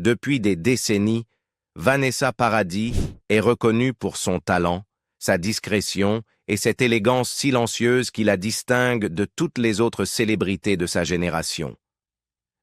Depuis des décennies, Vanessa Paradis est reconnue pour son talent, sa discrétion et cette élégance silencieuse qui la distingue de toutes les autres célébrités de sa génération.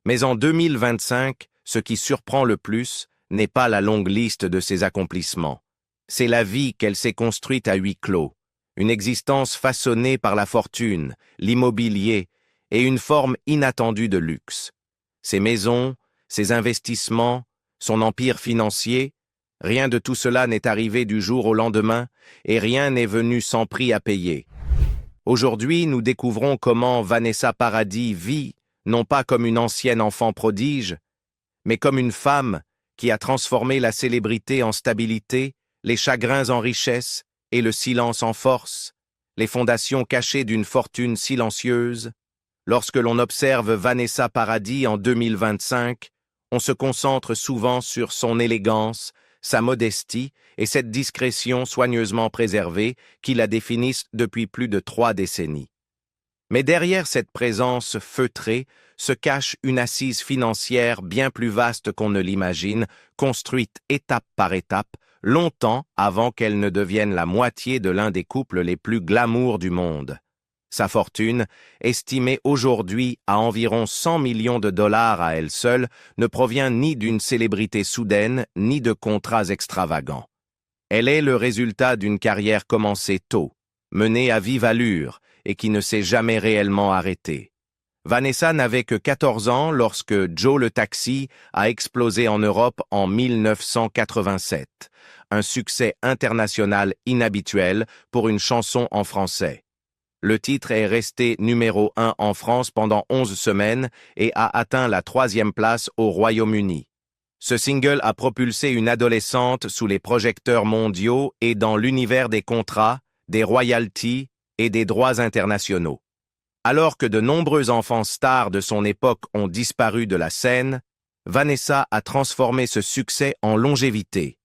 Mais en 2025, ce qui surprend le plus n'est pas la longue liste de ses accomplissements. C'est la vie qu'elle s'est construite à huis clos, une existence façonnée par la fortune, l'immobilier et une forme inattendue de luxe. Ses maisons, ses investissements, son empire financier, rien de tout cela n'est arrivé du jour au lendemain et rien n'est venu sans prix à payer. Aujourd'hui, nous découvrons comment Vanessa Paradis vit, non pas comme une ancienne enfant prodige, mais comme une femme qui a transformé la célébrité en stabilité, les chagrins en richesse et le silence en force, les fondations cachées d'une fortune silencieuse. Lorsque l'on observe Vanessa Paradis en 2025, on se concentre souvent sur son élégance, sa modestie et cette discrétion soigneusement préservée qui la définissent depuis plus de 3 décennies. Mais derrière cette présence feutrée se cache une assise financière bien plus vaste qu'on ne l'imagine, construite étape par étape, longtemps avant qu'elle ne devienne la moitié de l'un des couples les plus glamour du monde. Sa fortune, estimée aujourd'hui à environ 100 millions de dollars à elle seule, ne provient ni d'une célébrité soudaine, ni de contrats extravagants. Elle est le résultat d'une carrière commencée tôt, menée à vive allure et qui ne s'est jamais réellement arrêtée. Vanessa n'avait que 14 ans lorsque Joe le Taxi a explosé en Europe en 1987, un succès international inhabituel pour une chanson en français. Le titre est resté numéro 1 en France pendant 11 semaines et a atteint la 3e place au Royaume-Uni. Ce single a propulsé une adolescente sous les projecteurs mondiaux et dans l'univers des contrats, des royalties et des droits internationaux. Alors que de nombreux enfants stars de son époque ont disparu de la scène, Vanessa a transformé ce succès en longévité.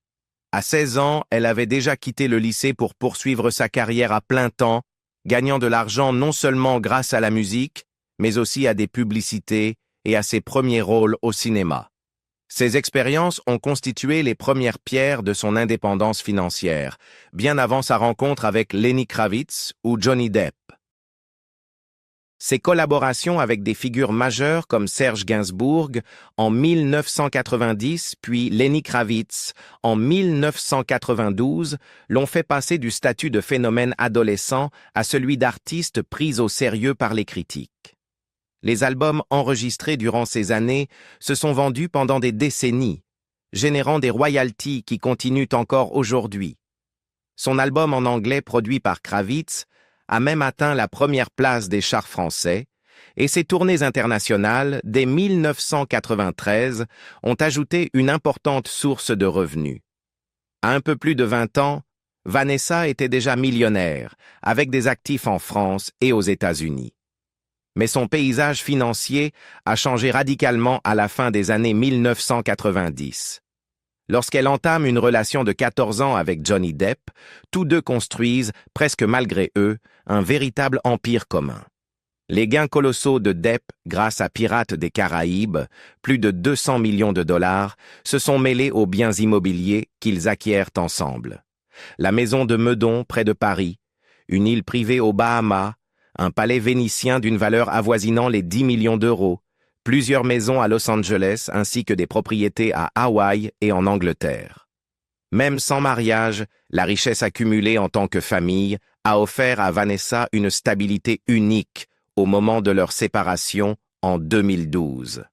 À 16 ans, elle avait déjà quitté le lycée pour poursuivre sa carrière à plein temps, gagnant de l'argent non seulement grâce à la musique, mais aussi à des publicités et à ses premiers rôles au cinéma. Ces expériences ont constitué les premières pierres de son indépendance financière, bien avant sa rencontre avec Lenny Kravitz ou Johnny Depp. Ses collaborations avec des figures majeures comme Serge Gainsbourg en 1990 puis Lenny Kravitz en 1992 l'ont fait passer du statut de phénomène adolescent à celui d'artiste pris au sérieux par les critiques. Les albums enregistrés durant ces années se sont vendus pendant des décennies, générant des royalties qui continuent encore aujourd'hui. Son album en anglais produit par Kravitz a même atteint la première place des charts français, et ses tournées internationales, dès 1993, ont ajouté une importante source de revenus. À un peu plus de 20 ans, Vanessa était déjà millionnaire, avec des actifs en France et aux États-Unis. Mais son paysage financier a changé radicalement à la fin des années 1990. Lorsqu'elle entame une relation de 14 ans avec Johnny Depp, tous deux construisent, presque malgré eux, un véritable empire commun. Les gains colossaux de Depp, grâce à Pirates des Caraïbes, plus de 200 millions de dollars, se sont mêlés aux biens immobiliers qu'ils acquièrent ensemble. La maison de Meudon, près de Paris, une île privée aux Bahamas, un palais vénitien d'une valeur avoisinant les 10 millions d'euros, plusieurs maisons à Los Angeles ainsi que des propriétés à Hawaï et en Angleterre. Même sans mariage, la richesse accumulée en tant que famille a offert à Vanessa une stabilité unique au moment de leur séparation en 2012.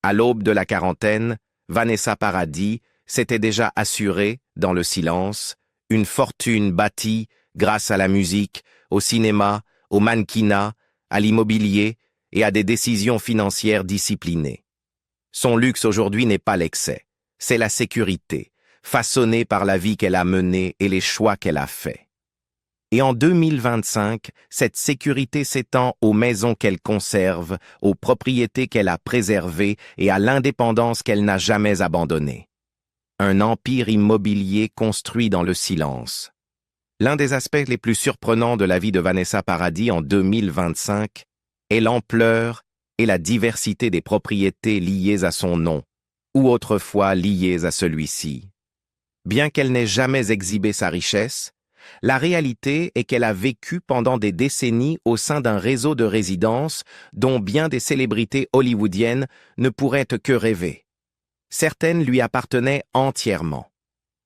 À l'aube de la quarantaine, Vanessa Paradis s'était déjà assurée, dans le silence, une fortune bâtie grâce à la musique, au cinéma, au mannequinat, à l'immobilier et à des décisions financières disciplinées. Son luxe aujourd'hui n'est pas l'excès, c'est la sécurité, façonnée par la vie qu'elle a menée et les choix qu'elle a faits. Et en 2025, cette sécurité s'étend aux maisons qu'elle conserve, aux propriétés qu'elle a préservées et à l'indépendance qu'elle n'a jamais abandonnée. Un empire immobilier construit dans le silence. L'un des aspects les plus surprenants de la vie de Vanessa Paradis en 2025 est l'ampleur et la diversité des propriétés liées à son nom, ou autrefois liées à celui-ci. Bien qu'elle n'ait jamais exhibé sa richesse, la réalité est qu'elle a vécu pendant des décennies au sein d'un réseau de résidences dont bien des célébrités hollywoodiennes ne pourraient que rêver. Certaines lui appartenaient entièrement.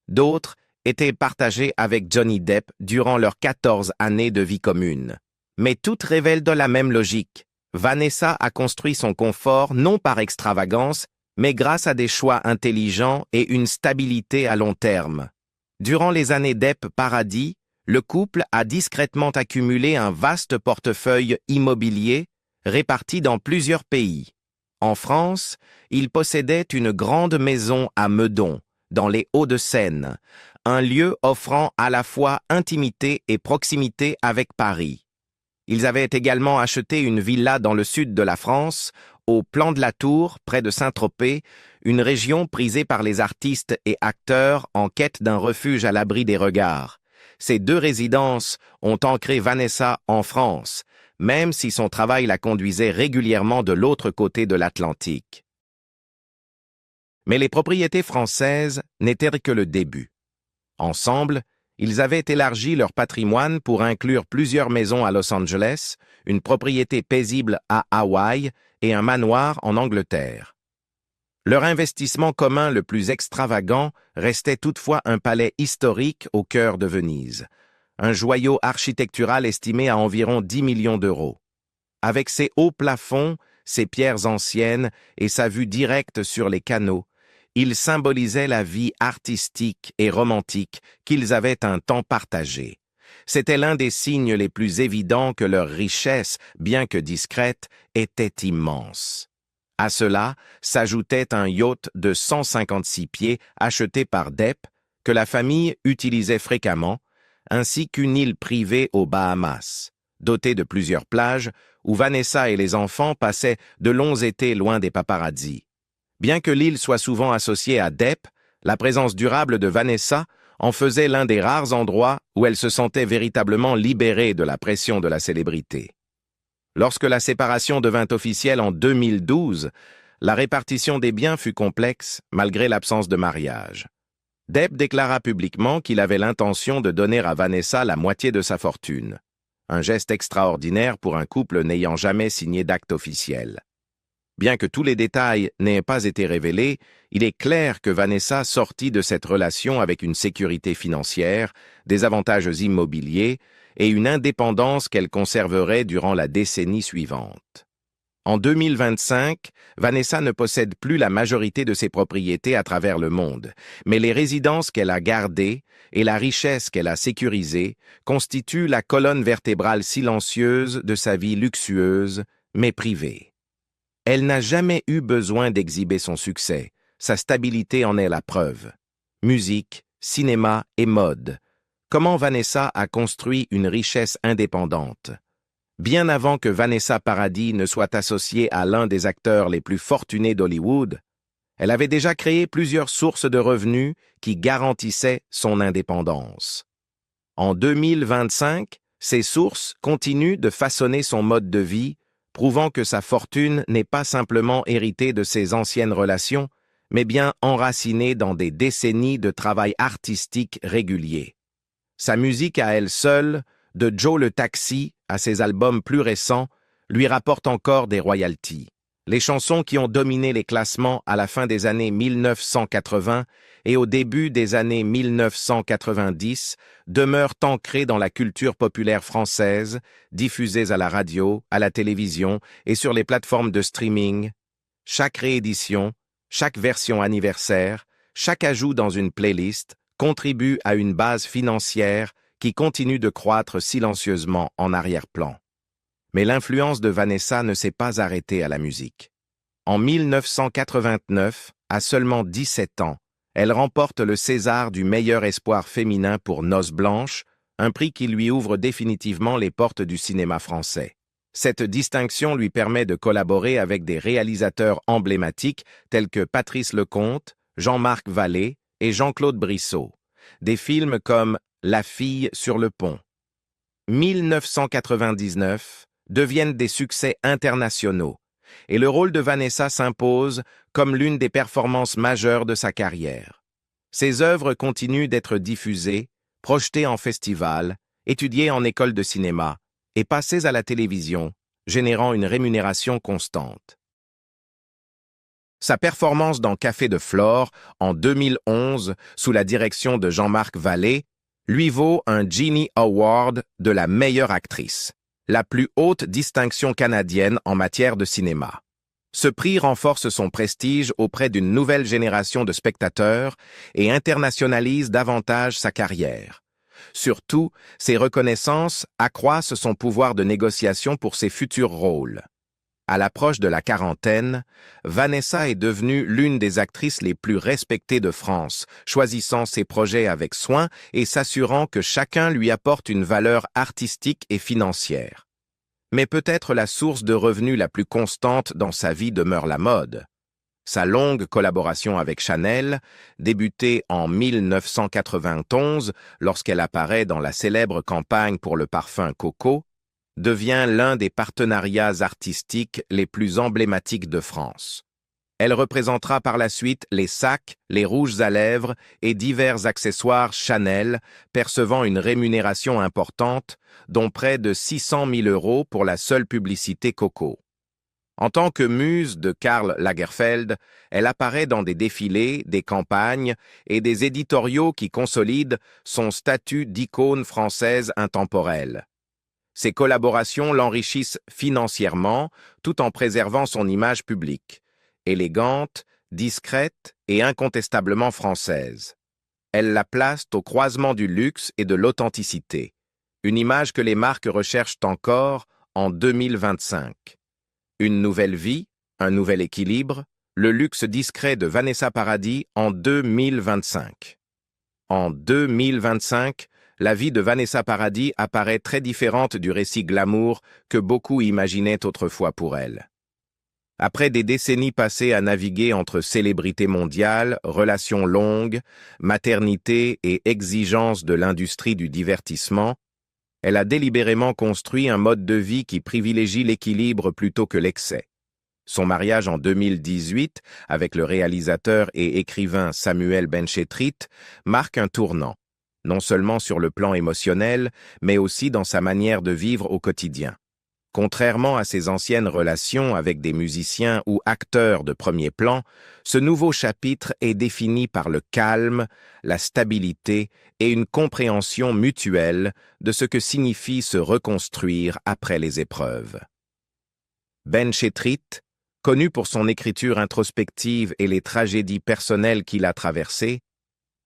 D'autres étaient partagées avec Johnny Depp durant leurs 14 années de vie commune. Mais toutes révèlent de la même logique. Vanessa a construit son confort non par extravagance, mais grâce à des choix intelligents et une stabilité à long terme. Durant les années Depp-Paradis, le couple a discrètement accumulé un vaste portefeuille immobilier réparti dans plusieurs pays. En France, il possédait une grande maison à Meudon, dans les Hauts-de-Seine, un lieu offrant à la fois intimité et proximité avec Paris. Ils avaient également acheté une villa dans le sud de la France, au Plan de la Tour, près de Saint-Tropez, une région prisée par les artistes et acteurs en quête d'un refuge à l'abri des regards. Ces deux résidences ont ancré Vanessa en France, même si son travail la conduisait régulièrement de l'autre côté de l'Atlantique. Mais les propriétés françaises n'étaient que le début. Ensemble, ils avaient élargi leur patrimoine pour inclure plusieurs maisons à Los Angeles, une propriété paisible à Hawaï et un manoir en Angleterre. Leur investissement commun le plus extravagant restait toutefois un palais historique au cœur de Venise, un joyau architectural estimé à environ 10 millions d'euros. Avec ses hauts plafonds, ses pierres anciennes et sa vue directe sur les canaux, il symbolisait la vie artistique et romantique qu'ils avaient un temps partagée. C'était l'un des signes les plus évidents que leur richesse, bien que discrète, était immense. À cela s'ajoutait un yacht de 156 pieds acheté par Depp, que la famille utilisait fréquemment, ainsi qu'une île privée aux Bahamas, dotée de plusieurs plages, où Vanessa et les enfants passaient de longs étés loin des paparazzis. Bien que l'île soit souvent associée à Depp, la présence durable de Vanessa en faisait l'un des rares endroits où elle se sentait véritablement libérée de la pression de la célébrité. Lorsque la séparation devint officielle en 2012, la répartition des biens fut complexe malgré l'absence de mariage. Depp déclara publiquement qu'il avait l'intention de donner à Vanessa la moitié de sa fortune, un geste extraordinaire pour un couple n'ayant jamais signé d'acte officiel. Bien que tous les détails n'aient pas été révélés, il est clair que Vanessa sortit de cette relation avec une sécurité financière, des avantages immobiliers et une indépendance qu'elle conserverait durant la décennie suivante. En 2025, Vanessa ne possède plus la majorité de ses propriétés à travers le monde, mais les résidences qu'elle a gardées et la richesse qu'elle a sécurisée constituent la colonne vertébrale silencieuse de sa vie luxueuse, mais privée. Elle n'a jamais eu besoin d'exhiber son succès, sa stabilité en est la preuve. Musique, cinéma et mode. Comment Vanessa a construit une richesse indépendante? Bien avant que Vanessa Paradis ne soit associée à l'un des acteurs les plus fortunés d'Hollywood, elle avait déjà créé plusieurs sources de revenus qui garantissaient son indépendance. En 2025, ces sources continuent de façonner son mode de vie, prouvant que sa fortune n'est pas simplement héritée de ses anciennes relations, mais bien enracinée dans des décennies de travail artistique régulier. Sa musique à elle seule, de Joe le Taxi à ses albums plus récents, lui rapporte encore des royalties. Les chansons qui ont dominé les classements à la fin des années 1980 et au début des années 1990 demeurent ancrées dans la culture populaire française, diffusées à la radio, à la télévision et sur les plateformes de streaming. Chaque réédition, chaque version anniversaire, chaque ajout dans une playlist contribue à une base financière qui continue de croître silencieusement en arrière-plan. Mais l'influence de Vanessa ne s'est pas arrêtée à la musique. En 1989, à seulement 17 ans, elle remporte le César du meilleur espoir féminin pour Noces blanches, un prix qui lui ouvre définitivement les portes du cinéma français. Cette distinction lui permet de collaborer avec des réalisateurs emblématiques tels que Patrice Lecomte, Jean-Marc Vallée et Jean-Claude Brissot. Des films comme La fille sur le pont. 1999 deviennent des succès internationaux, et le rôle de Vanessa s'impose comme l'une des performances majeures de sa carrière. Ses œuvres continuent d'être diffusées, projetées en festivals, étudiées en école de cinéma et passées à la télévision, générant une rémunération constante. Sa performance dans Café de Flore en 2011, sous la direction de Jean-Marc Vallée, lui vaut un Genie Award de la meilleure actrice, la plus haute distinction canadienne en matière de cinéma. Ce prix renforce son prestige auprès d'une nouvelle génération de spectateurs et internationalise davantage sa carrière. Surtout, ces reconnaissances accroissent son pouvoir de négociation pour ses futurs rôles. À l'approche de la quarantaine, Vanessa est devenue l'une des actrices les plus respectées de France, choisissant ses projets avec soin et s'assurant que chacun lui apporte une valeur artistique et financière. Mais peut-être la source de revenus la plus constante dans sa vie demeure la mode. Sa longue collaboration avec Chanel, débutée en 1991 lorsqu'elle apparaît dans la célèbre campagne pour le parfum Coco, devient l'un des partenariats artistiques les plus emblématiques de France. Elle représentera par la suite les sacs, les rouges à lèvres et divers accessoires Chanel, percevant une rémunération importante, dont près de 600 000 € pour la seule publicité Coco. En tant que muse de Karl Lagerfeld, elle apparaît dans des défilés, des campagnes et des éditoriaux qui consolident son statut d'icône française intemporelle. Ces collaborations l'enrichissent financièrement tout en préservant son image publique, élégante, discrète et incontestablement française. Elles la placent au croisement du luxe et de l'authenticité, une image que les marques recherchent encore en 2025. Une nouvelle vie, un nouvel équilibre, le luxe discret de Vanessa Paradis en 2025. En 2025, la vie de Vanessa Paradis apparaît très différente du récit glamour que beaucoup imaginaient autrefois pour elle. Après des décennies passées à naviguer entre célébrités mondiales, relations longues, maternité et exigences de l'industrie du divertissement, elle a délibérément construit un mode de vie qui privilégie l'équilibre plutôt que l'excès. Son mariage en 2018 avec le réalisateur et écrivain Samuel Benchetrit marque un tournant, non seulement sur le plan émotionnel, mais aussi dans sa manière de vivre au quotidien. Contrairement à ses anciennes relations avec des musiciens ou acteurs de premier plan, ce nouveau chapitre est défini par le calme, la stabilité et une compréhension mutuelle de ce que signifie se reconstruire après les épreuves. Benchetrit, connu pour son écriture introspective et les tragédies personnelles qu'il a traversées,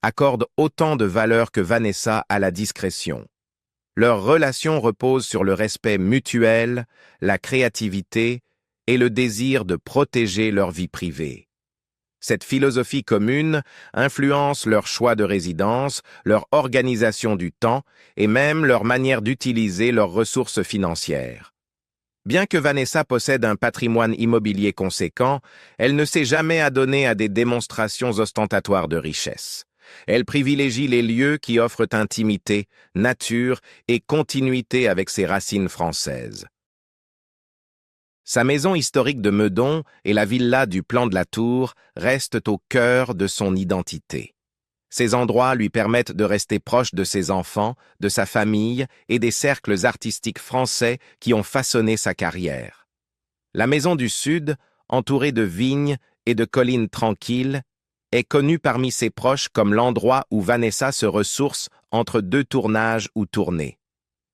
accorde autant de valeur que Vanessa à la discrétion. Leur relation repose sur le respect mutuel, la créativité et le désir de protéger leur vie privée. Cette philosophie commune influence leur choix de résidence, leur organisation du temps et même leur manière d'utiliser leurs ressources financières. Bien que Vanessa possède un patrimoine immobilier conséquent, elle ne s'est jamais adonnée à des démonstrations ostentatoires de richesse. Elle privilégie les lieux qui offrent intimité, nature et continuité avec ses racines françaises. Sa maison historique de Meudon et la villa du Plan de la Tour restent au cœur de son identité. Ces endroits lui permettent de rester proche de ses enfants, de sa famille et des cercles artistiques français qui ont façonné sa carrière. La Maison du Sud, entourée de vignes et de collines tranquilles, est connue parmi ses proches comme l'endroit où Vanessa se ressource entre deux tournages ou tournées.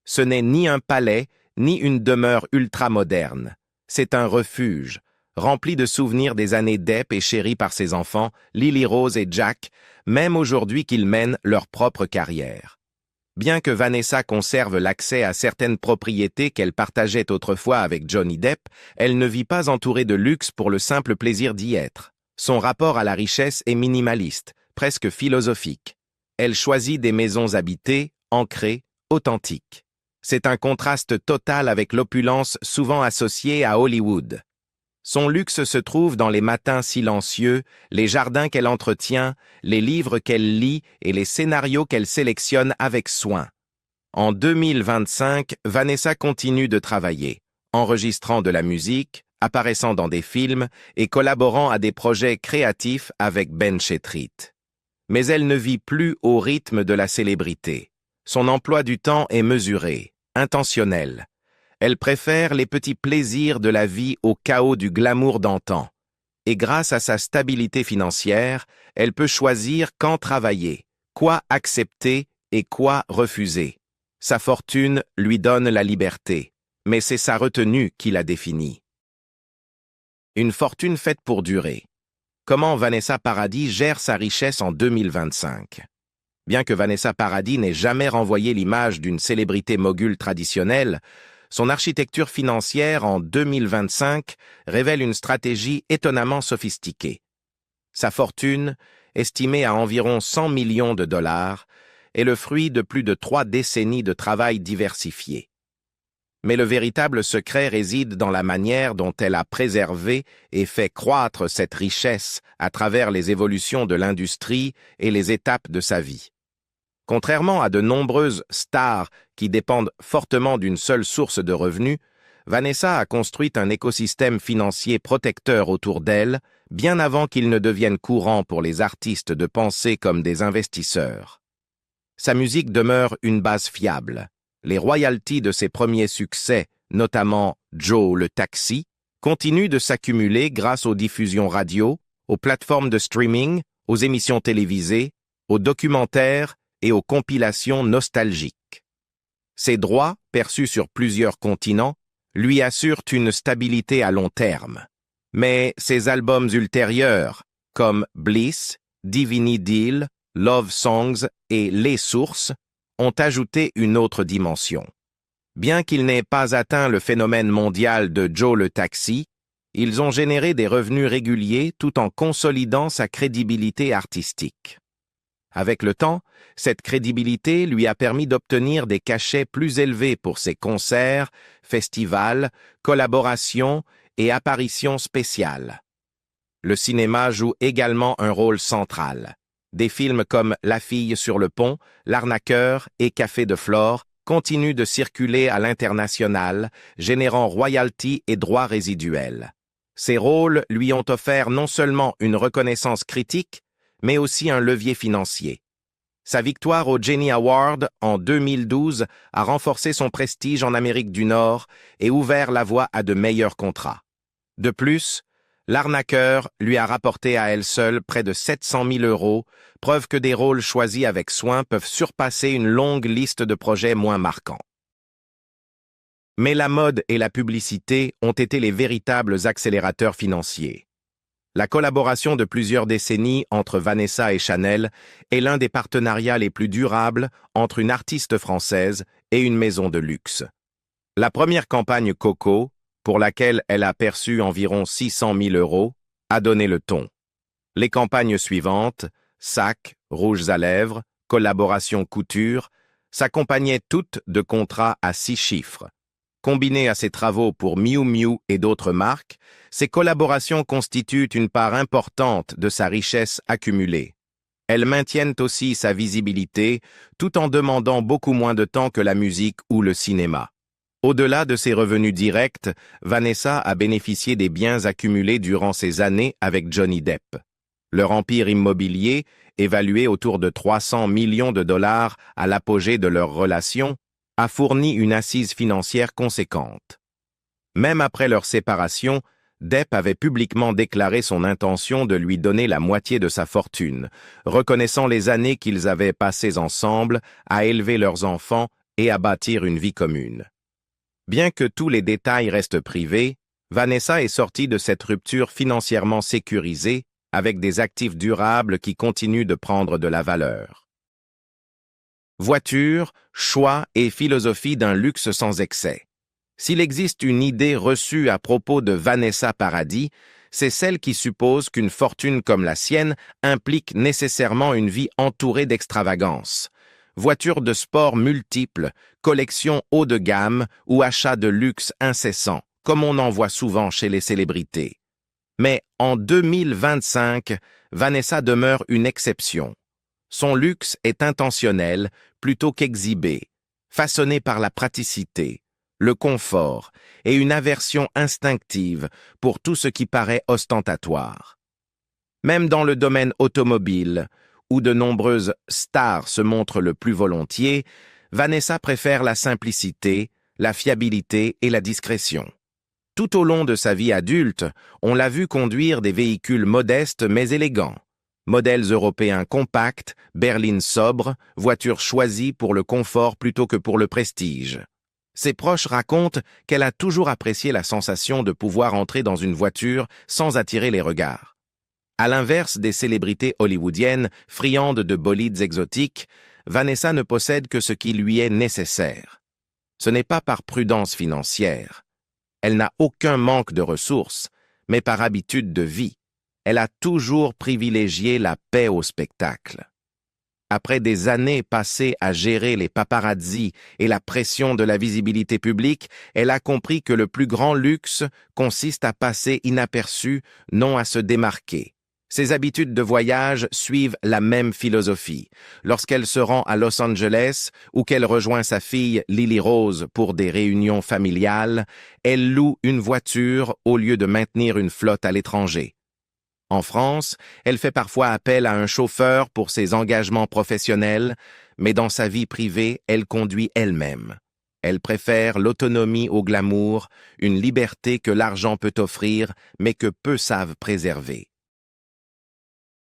Ce n'est ni un palais, ni une demeure ultramoderne. C'est un refuge, rempli de souvenirs des années d'Epp et chéri par ses enfants, Lily Rose et Jack, même aujourd'hui qu'ils mènent leur propre carrière. Bien que Vanessa conserve l'accès à certaines propriétés qu'elle partageait autrefois avec Johnny Depp, elle ne vit pas entourée de luxe pour le simple plaisir d'y être. Son rapport à la richesse est minimaliste, presque philosophique. Elle choisit des maisons habitées, ancrées, authentiques. C'est un contraste total avec l'opulence souvent associée à Hollywood. Son luxe se trouve dans les matins silencieux, les jardins qu'elle entretient, les livres qu'elle lit et les scénarios qu'elle sélectionne avec soin. En 2025, Vanessa continue de travailler, enregistrant de la musique, apparaissant dans des films et collaborant à des projets créatifs avec Ben Chettrit. Mais elle ne vit plus au rythme de la célébrité. Son emploi du temps est mesuré, intentionnel. Elle préfère les petits plaisirs de la vie au chaos du glamour d'antan. Et grâce à sa stabilité financière, elle peut choisir quand travailler, quoi accepter et quoi refuser. Sa fortune lui donne la liberté, mais c'est sa retenue qui la définit. Une fortune faite pour durer. Comment Vanessa Paradis gère sa richesse en 2025? Bien que Vanessa Paradis n'ait jamais renvoyé l'image d'une célébrité mogul traditionnelle, son architecture financière en 2025 révèle une stratégie étonnamment sophistiquée. Sa fortune, estimée à environ 100 millions de dollars, est le fruit de plus de 3 décennies de travail diversifié. Mais le véritable secret réside dans la manière dont elle a préservé et fait croître cette richesse à travers les évolutions de l'industrie et les étapes de sa vie. Contrairement à de nombreuses stars qui dépendent fortement d'une seule source de revenus, Vanessa a construit un écosystème financier protecteur autour d'elle, bien avant qu'il ne devienne courant pour les artistes de penser comme des investisseurs. Sa musique demeure une base fiable. Les royalties de ses premiers succès, notamment Joe le Taxi, continuent de s'accumuler grâce aux diffusions radio, aux plateformes de streaming, aux émissions télévisées, aux documentaires et aux compilations nostalgiques. Ses droits, perçus sur plusieurs continents, lui assurent une stabilité à long terme. Mais ses albums ultérieurs, comme Bliss, Divini Deal, Love Songs et Les Sources, ont ajouté une autre dimension. Bien qu'ils n'aient pas atteint le phénomène mondial de Joe le Taxi, ils ont généré des revenus réguliers tout en consolidant sa crédibilité artistique. Avec le temps, cette crédibilité lui a permis d'obtenir des cachets plus élevés pour ses concerts, festivals, collaborations et apparitions spéciales. Le cinéma joue également un rôle central. Des films comme La fille sur le pont, L'arnaqueur et Café de Flore continuent de circuler à l'international, générant royalties et droits résiduels. Ces rôles lui ont offert non seulement une reconnaissance critique, mais aussi un levier financier. Sa victoire au Genie Award en 2012 a renforcé son prestige en Amérique du Nord et ouvert la voie à de meilleurs contrats. De plus, L'arnaqueur lui a rapporté à elle seule près de 700 000 €, preuve que des rôles choisis avec soin peuvent surpasser une longue liste de projets moins marquants. Mais la mode et la publicité ont été les véritables accélérateurs financiers. La collaboration de plusieurs décennies entre Vanessa et Chanel est l'un des partenariats les plus durables entre une artiste française et une maison de luxe. La première campagne Coco, pour laquelle elle a perçu environ 600 000 €, a donné le ton. Les campagnes suivantes, Sac, Rouges à lèvres, Collaboration couture, s'accompagnaient toutes de contrats à 6 chiffres. Combinées à ses travaux pour Miu Miu et d'autres marques, ces collaborations constituent une part importante de sa richesse accumulée. Elles maintiennent aussi sa visibilité, tout en demandant beaucoup moins de temps que la musique ou le cinéma. Au-delà de ses revenus directs, Vanessa a bénéficié des biens accumulés durant ses années avec Johnny Depp. Leur empire immobilier, évalué autour de 300 millions de dollars à l'apogée de leur relation, a fourni une assise financière conséquente. Même après leur séparation, Depp avait publiquement déclaré son intention de lui donner la moitié de sa fortune, reconnaissant les années qu'ils avaient passées ensemble à élever leurs enfants et à bâtir une vie commune. Bien que tous les détails restent privés, Vanessa est sortie de cette rupture financièrement sécurisée avec des actifs durables qui continuent de prendre de la valeur. Voiture, choix et philosophie d'un luxe sans excès. S'il existe une idée reçue à propos de Vanessa Paradis, c'est celle qui suppose qu'une fortune comme la sienne implique nécessairement une vie entourée d'extravagance. Voitures de sport multiples, collections haut de gamme ou achats de luxe incessants, comme on en voit souvent chez les célébrités. Mais en 2025, Vanessa demeure une exception. Son luxe est intentionnel plutôt qu'exhibé, façonné par la praticité, le confort et une aversion instinctive pour tout ce qui paraît ostentatoire. Même dans le domaine automobile, où de nombreuses stars se montrent le plus volontiers, Vanessa préfère la simplicité, la fiabilité et la discrétion. Tout au long de sa vie adulte, on l'a vu conduire des véhicules modestes mais élégants. Modèles européens compacts, berlines sobres, voitures choisies pour le confort plutôt que pour le prestige. Ses proches racontent qu'elle a toujours apprécié la sensation de pouvoir entrer dans une voiture sans attirer les regards. À l'inverse des célébrités hollywoodiennes friandes de bolides exotiques, Vanessa ne possède que ce qui lui est nécessaire. Ce n'est pas par prudence financière. Elle n'a aucun manque de ressources, mais par habitude de vie. Elle a toujours privilégié la paix au spectacle. Après des années passées à gérer les paparazzis et la pression de la visibilité publique, elle a compris que le plus grand luxe consiste à passer inaperçu, non à se démarquer. Ses habitudes de voyage suivent la même philosophie. Lorsqu'elle se rend à Los Angeles ou qu'elle rejoint sa fille Lily Rose pour des réunions familiales, elle loue une voiture au lieu de maintenir une flotte à l'étranger. En France, elle fait parfois appel à un chauffeur pour ses engagements professionnels, mais dans sa vie privée, elle conduit elle-même. Elle préfère l'autonomie au glamour, une liberté que l'argent peut offrir, mais que peu savent préserver.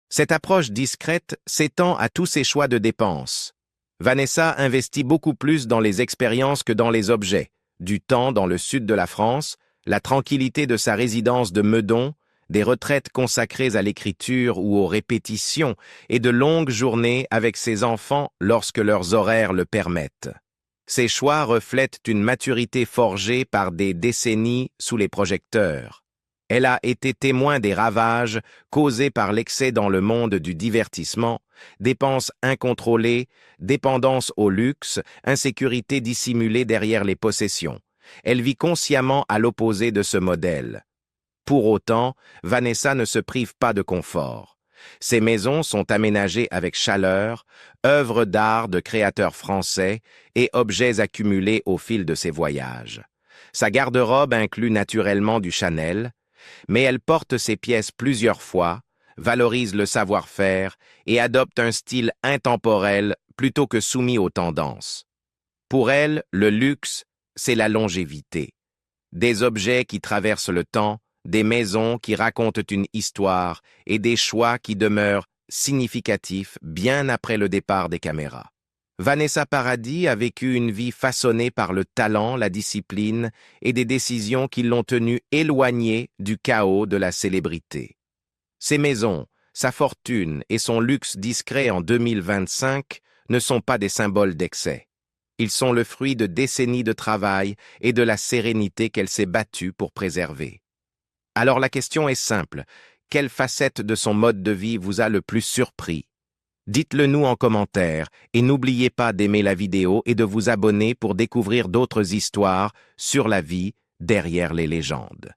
Cette approche discrète s'étend à tous ses choix de dépenses. Vanessa investit beaucoup plus dans les expériences que dans les objets, du temps dans le sud de la France, la tranquillité de sa résidence de Meudon, des retraites consacrées à l'écriture ou aux répétitions et de longues journées avec ses enfants lorsque leurs horaires le permettent. Ces choix reflètent une maturité forgée par des décennies sous les projecteurs. Elle a été témoin des ravages causés par l'excès dans le monde du divertissement, dépenses incontrôlées, dépendance au luxe, insécurité dissimulée derrière les possessions. Elle vit consciemment à l'opposé de ce modèle. Pour autant, Vanessa ne se prive pas de confort. Ses maisons sont aménagées avec chaleur, œuvres d'art de créateurs français et objets accumulés au fil de ses voyages. Sa garde-robe inclut naturellement du Chanel, mais elle porte ses pièces plusieurs fois, valorise le savoir-faire et adopte un style intemporel plutôt que soumis aux tendances. Pour elle, le luxe, c'est la longévité. Des objets qui traversent le temps, des maisons qui racontent une histoire et des choix qui demeurent significatifs bien après le départ des caméras. Vanessa Paradis a vécu une vie façonnée par le talent, la discipline et des décisions qui l'ont tenue éloignée du chaos de la célébrité. Ses maisons, sa fortune et son luxe discret en 2025 ne sont pas des symboles d'excès. Ils sont le fruit de décennies de travail et de la sérénité qu'elle s'est battue pour préserver. Alors la question est simple, quelle facette de son mode de vie vous a le plus surpris? Dites-le nous en commentaire et n'oubliez pas d'aimer la vidéo et de vous abonner pour découvrir d'autres histoires sur la vie derrière les légendes.